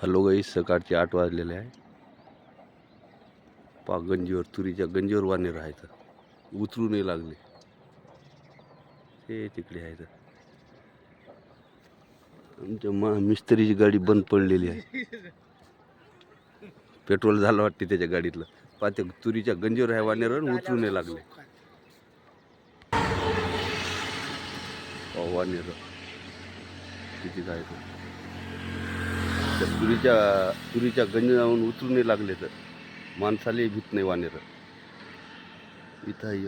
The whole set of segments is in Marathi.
हॅलो गाईस, सकाळचे 8 वाजलेले आहे. गंजीवर तुरीच्या गंजीवर वाने राहायचं उतरू नाही लागले. हे तिकडे आहे. आमच्या मिस्त्रीची गाडी बंद पडलेली आहे. पेट्रोल झालं वाटते त्याच्या गाडीतलं. पाहते तुरीच्या गंजीवर आहे वानेर उतरू नाही लागले. वानेर किती काय तुरीच्या गंजीवरून उतरू नाही लागले तर माणसाला भीत नाही वानेर. इथं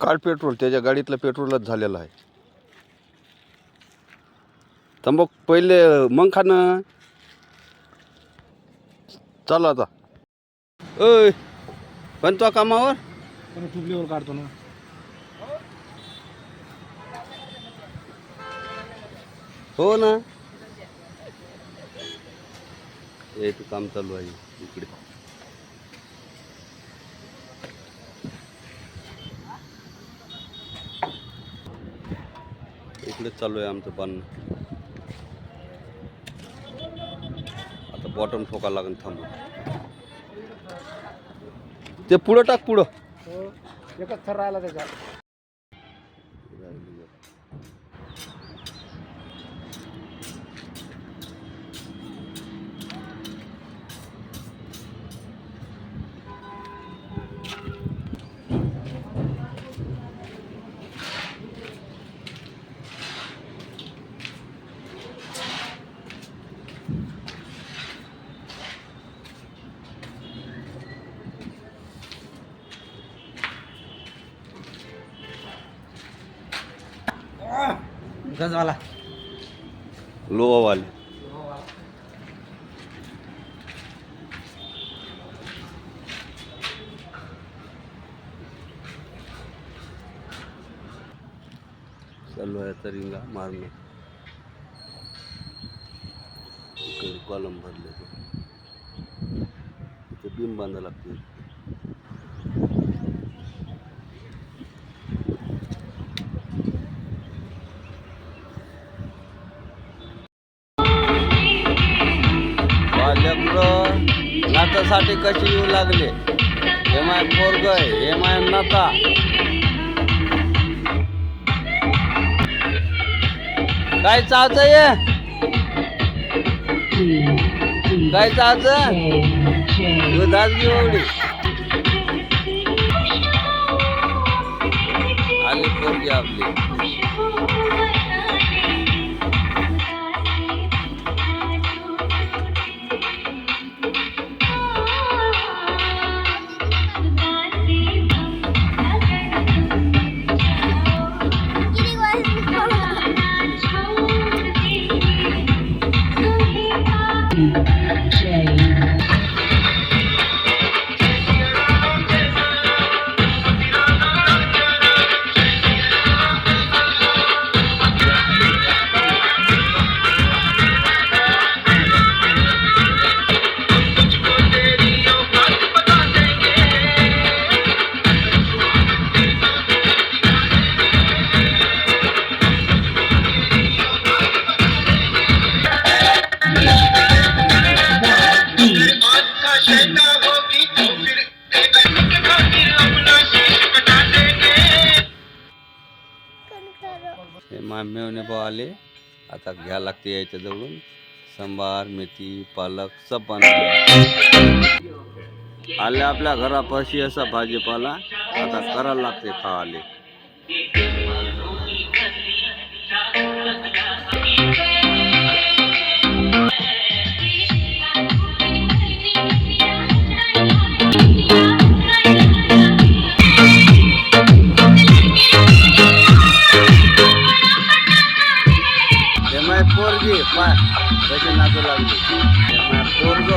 काढ पेट्रोल, त्याच्या गाडीतलं पेट्रोलच झालेलं आहे. तंबाख पहिले मग खाणं. चला आता. ओय पण तो कामावर टुबलीवर काढतो ना. हो ना, याचं काम चालू आहे इकडे. इकडेच चालू आहे आमचं बांधणं. आता बॉटम ठोका लागेल. थांबू ते पुढं टाक. पुढं एकच थर राहिला त्याचा. गजवाला लोवावाले चालू आहे. तरिंगा मारणं. इकडे कॉलम भरले ते बीम बांधा लागते. नातासाठी कशी येऊ लागले. हे माय पोरग आहे, हे माय नाता. काय चाच ये, काय चाच दुधात घेवडी आली पोरगी आपली. हे मेवणे भाव आले. आता घ्या लागते याच्या जवळून. सांबार, मेथी, पालक सब आले आपल्या घरापाशी. असा भाजीपाला आता करायला लागते खावाले. पोरगी पाय कशी नाचू लागली. पोरग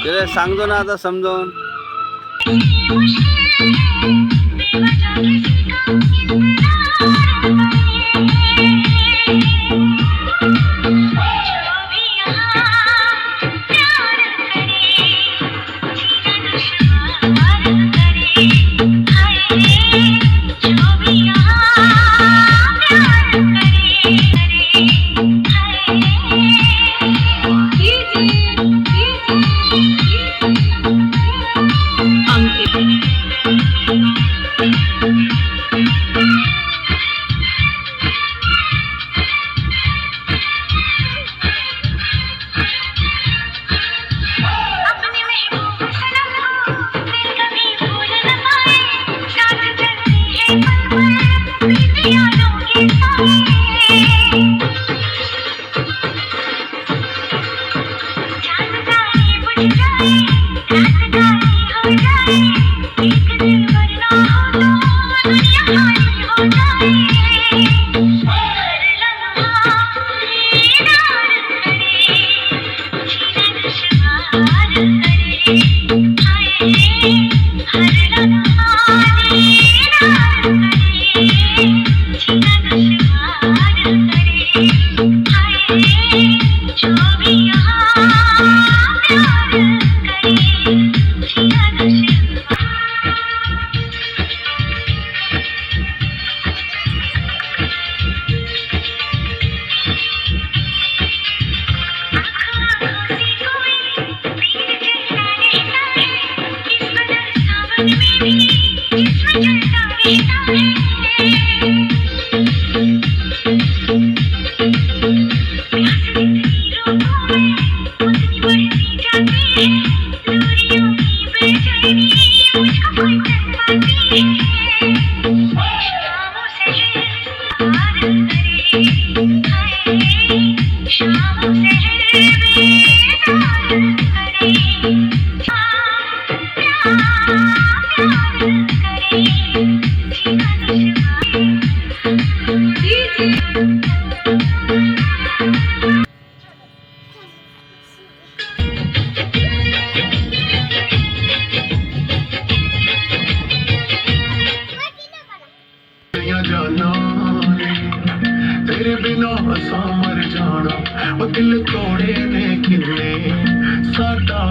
त्याला सांगतो ना आता समजावून. जाना तेरे बिना असा मर जाना वो दिल तोड़े ने किन्ने साडा